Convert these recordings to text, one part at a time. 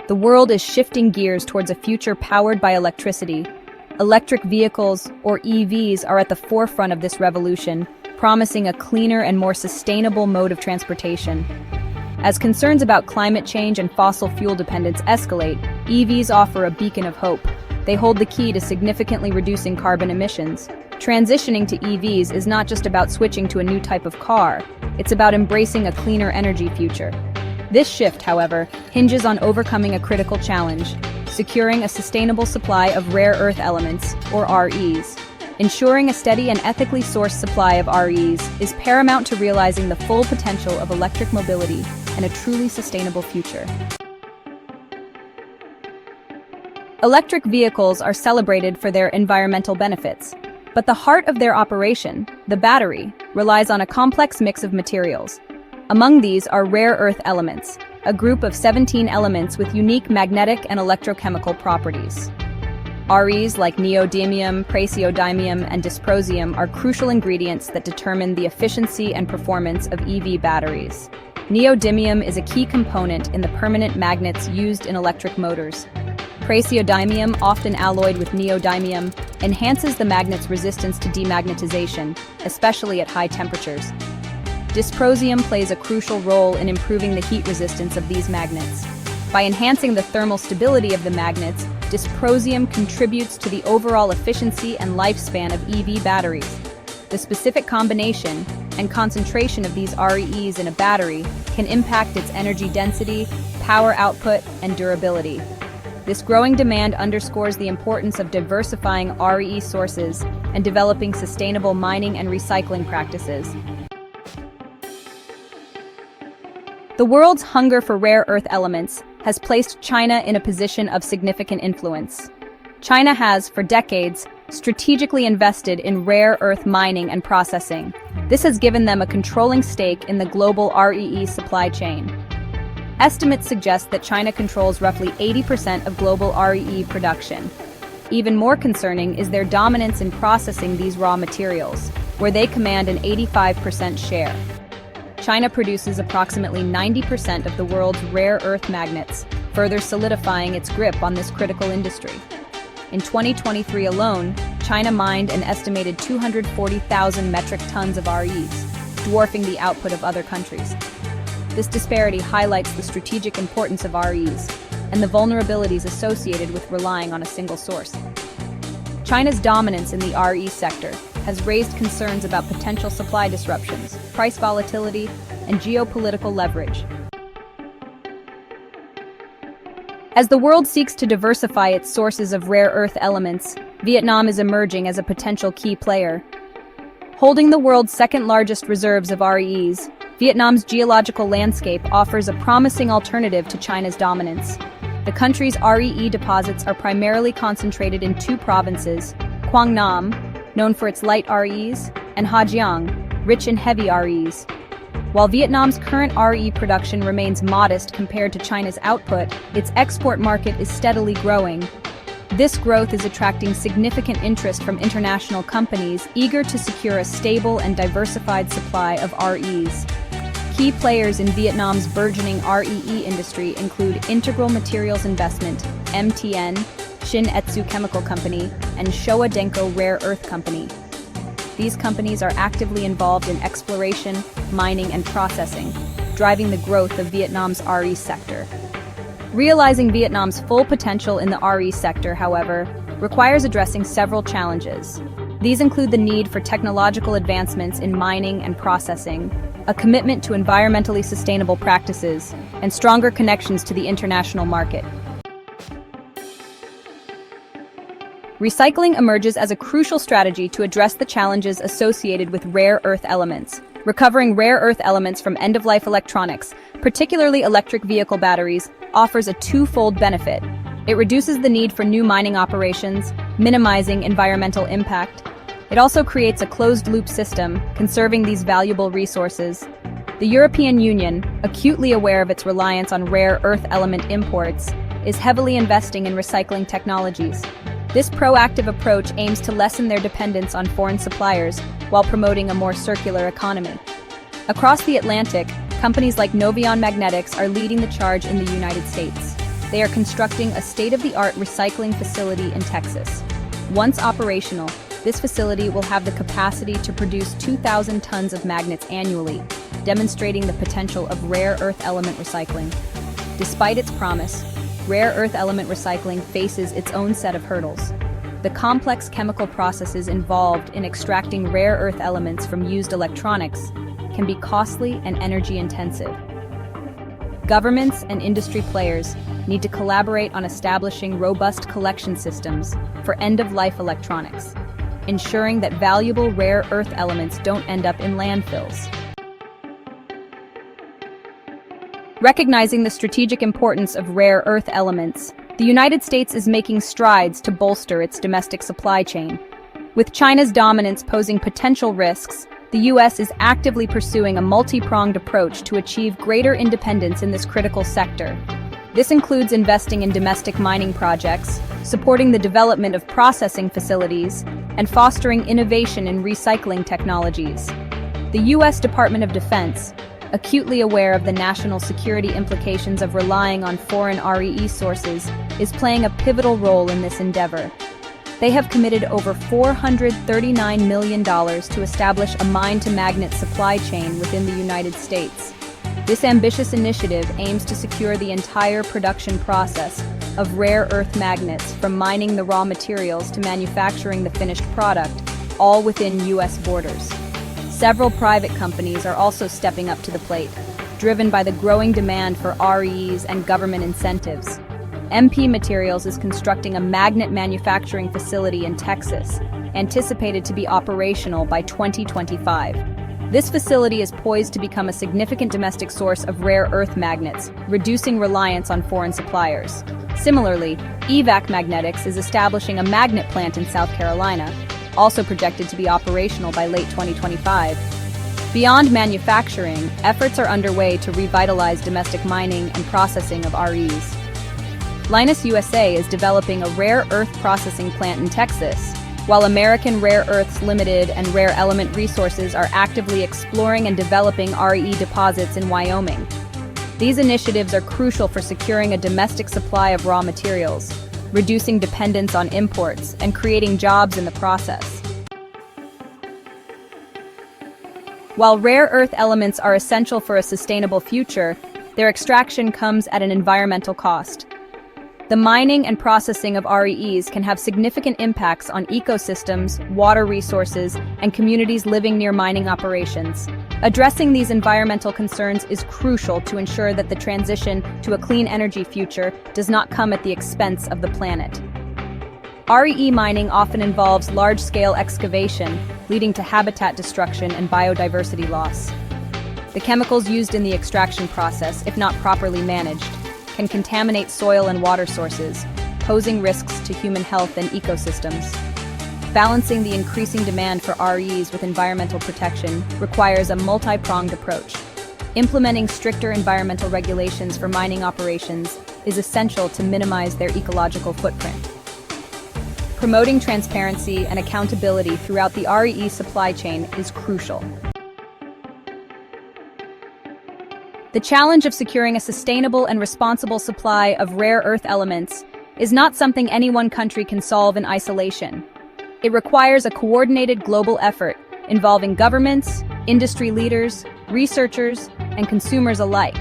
The world is shifting gears towards a future powered by electricity. Electric vehicles, or EVs, are at the forefront of this revolution, promising a cleaner and more sustainable mode of transportation. As concerns about climate change and fossil fuel dependence escalate, EVs offer a beacon of hope. They hold the key to significantly reducing carbon emissions. Transitioning to EVs is not just about switching to a new type of car, it's about embracing a cleaner energy future. This shift, however, hinges on overcoming a critical challenge: securing a sustainable supply of rare earth elements, or REs. Ensuring a steady and ethically sourced supply of REs is paramount to realizing the full potential of electric mobility and a truly sustainable future. Electric vehicles are celebrated for their environmental benefits, but the heart of their operation, the battery, relies on a complex mix of materials. Among these are rare earth elements, a group of 17 elements with unique magnetic and electrochemical properties. REs like neodymium, praseodymium, and dysprosium are crucial ingredients that determine the efficiency and performance of EV batteries. Neodymium is a key component in the permanent magnets used in electric motors. Praseodymium, often alloyed with neodymium, enhances the magnet's resistance to demagnetization, especially at high temperatures. Dysprosium plays a crucial role in improving the heat resistance of these magnets. By enhancing the thermal stability of the magnets, dysprosium contributes to the overall efficiency and lifespan of EV batteries. The specific combination and concentration of these REs in a battery can impact its energy density, power output, and durability. This growing demand underscores the importance of diversifying RE sources and developing sustainable mining and recycling practices. The world's hunger for rare earth elements has placed China in a position of significant influence. China has, for decades, strategically invested in rare earth mining and processing. This has given them a controlling stake in the global REE supply chain. Estimates suggest that China controls roughly 80% of global REE production. Even more concerning is their dominance in processing these raw materials, where they command an 85% share. China produces approximately 90% of the world's rare earth magnets, further solidifying its grip on this critical industry. In 2023 alone, China mined an estimated 240,000 metric tons of REs, dwarfing the output of other countries. This disparity highlights the strategic importance of REs and the vulnerabilities associated with relying on a single source. China's dominance in the RE sector has raised concerns about potential supply disruptions, price volatility, and geopolitical leverage. As the world seeks to diversify its sources of rare earth elements, Vietnam is emerging as a potential key player. Holding the world's second-largest reserves of REs, Vietnam's geological landscape offers a promising alternative to China's dominance. The country's REE deposits are primarily concentrated in two provinces: Quang Nam, known for its light REs, and Ha Giang, rich in heavy REs. While Vietnam's current RE production remains modest compared to China's output, its export market is steadily growing. This growth is attracting significant interest from international companies eager to secure a stable and diversified supply of REs. Key players in Vietnam's burgeoning REE industry include Integral Materials Investment, MTN, Shin Etsu Chemical Company, and Showa Denko Rare Earth Company. These companies are actively involved in exploration, mining, and processing, driving the growth of Vietnam's RE sector. Realizing Vietnam's full potential in the RE sector, however, requires addressing several challenges. These include the need for technological advancements in mining and processing, a commitment to environmentally sustainable practices, and stronger connections to the international market. Recycling emerges as a crucial strategy to address the challenges associated with rare earth elements. Recovering rare earth elements from end-of-life electronics, particularly electric vehicle batteries, offers a twofold benefit. It reduces the need for new mining operations, minimizing environmental impact. It also creates a closed-loop system, conserving these valuable resources. The European Union, acutely aware of its reliance on rare earth element imports, is heavily investing in recycling technologies. This proactive approach aims to lessen their dependence on foreign suppliers while promoting a more circular economy. Across the Atlantic, companies like Noveon Magnetics are leading the charge in the United States. They are constructing a state-of-the-art recycling facility in Texas. Once operational, this facility will have the capacity to produce 2,000 tons of magnets annually, demonstrating the potential of rare earth element recycling. Despite its promise, rare earth element recycling faces its own set of hurdles. The complex chemical processes involved in extracting rare earth elements from used electronics can be costly and energy-intensive. Governments and industry players need to collaborate on establishing robust collection systems for end-of-life electronics, ensuring that valuable rare earth elements don't end up in landfills. Recognizing the strategic importance of rare earth elements, the United States is making strides to bolster its domestic supply chain. With China's dominance posing potential risks, the U.S. is actively pursuing a multi-pronged approach to achieve greater independence in this critical sector. This includes investing in domestic mining projects, supporting the development of processing facilities, and fostering innovation in recycling technologies. The U.S. Department of Defense, acutely aware of the national security implications of relying on foreign REE sources, is playing a pivotal role in this endeavor. They have committed over $439 million to establish a mine-to-magnet supply chain within the United States. This ambitious initiative aims to secure the entire production process of rare earth magnets, from mining the raw materials to manufacturing the finished product, all within U.S. borders. Several private companies are also stepping up to the plate, driven by the growing demand for REEs and government incentives. MP Materials is constructing a magnet manufacturing facility in Texas, anticipated to be operational by 2025. This facility is poised to become a significant domestic source of rare earth magnets, reducing reliance on foreign suppliers. Similarly, EVAC Magnetics is establishing a magnet plant in South Carolina, also projected to be operational by late 2025. Beyond manufacturing, efforts are underway to revitalize domestic mining and processing of REEs. Lynas USA is developing a rare earth processing plant in Texas, while American Rare Earths Limited and Rare Element Resources are actively exploring and developing REE deposits in Wyoming. These initiatives are crucial for securing a domestic supply of raw materials, reducing dependence on imports, and creating jobs in the process. While rare earth elements are essential for a sustainable future, their extraction comes at an environmental cost. The mining and processing of REEs can have significant impacts on ecosystems, water resources, and communities living near mining operations. Addressing these environmental concerns is crucial to ensure that the transition to a clean energy future does not come at the expense of the planet. REE mining often involves large-scale excavation, leading to habitat destruction and biodiversity loss. The chemicals used in the extraction process, if not properly managed, can contaminate soil and water sources, posing risks to human health and ecosystems. Balancing the increasing demand for REEs with environmental protection requires a multi-pronged approach. Implementing stricter environmental regulations for mining operations is essential to minimize their ecological footprint. Promoting transparency and accountability throughout the REE supply chain is crucial. The challenge of securing a sustainable and responsible supply of rare earth elements is not something any one country can solve in isolation. It requires a coordinated global effort involving governments, industry leaders, researchers, and consumers alike.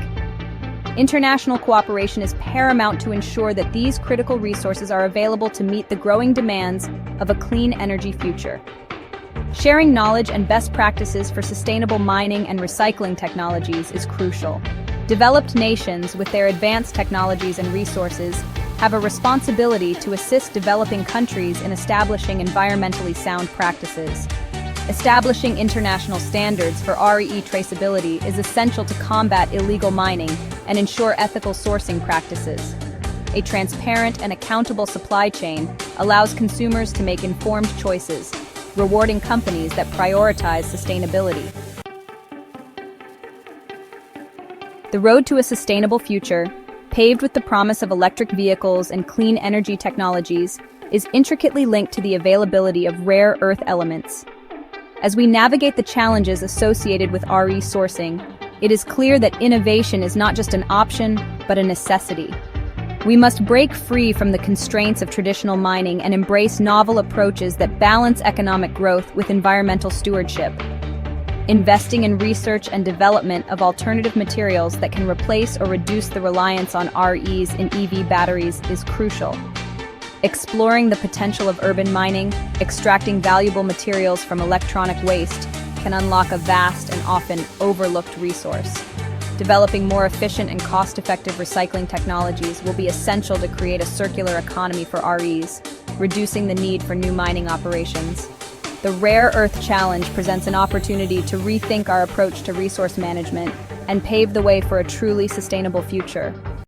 International cooperation is paramount to ensure that these critical resources are available to meet the growing demands of a clean energy future. Sharing knowledge and best practices for sustainable mining and recycling technologies is crucial. Developed nations, with their advanced technologies and resources, have a responsibility to assist developing countries in establishing environmentally sound practices. Establishing international standards for REE traceability is essential to combat illegal mining and ensure ethical sourcing practices. A transparent and accountable supply chain allows consumers to make informed choices, rewarding companies that prioritize sustainability. The road to a sustainable future, paved with the promise of electric vehicles and clean energy technologies, is intricately linked to the availability of rare earth elements. As we navigate the challenges associated with RE sourcing, it is clear that innovation is not just an option, but a necessity. We must break free from the constraints of traditional mining and embrace novel approaches that balance economic growth with environmental stewardship. Investing in research and development of alternative materials that can replace or reduce the reliance on REs in EV batteries is crucial. Exploring the potential of urban mining, extracting valuable materials from electronic waste, can unlock a vast and often overlooked resource. Developing more efficient and cost-effective recycling technologies will be essential to create a circular economy for REs, reducing the need for new mining operations. The Rare Earth Challenge presents an opportunity to rethink our approach to resource management and pave the way for a truly sustainable future.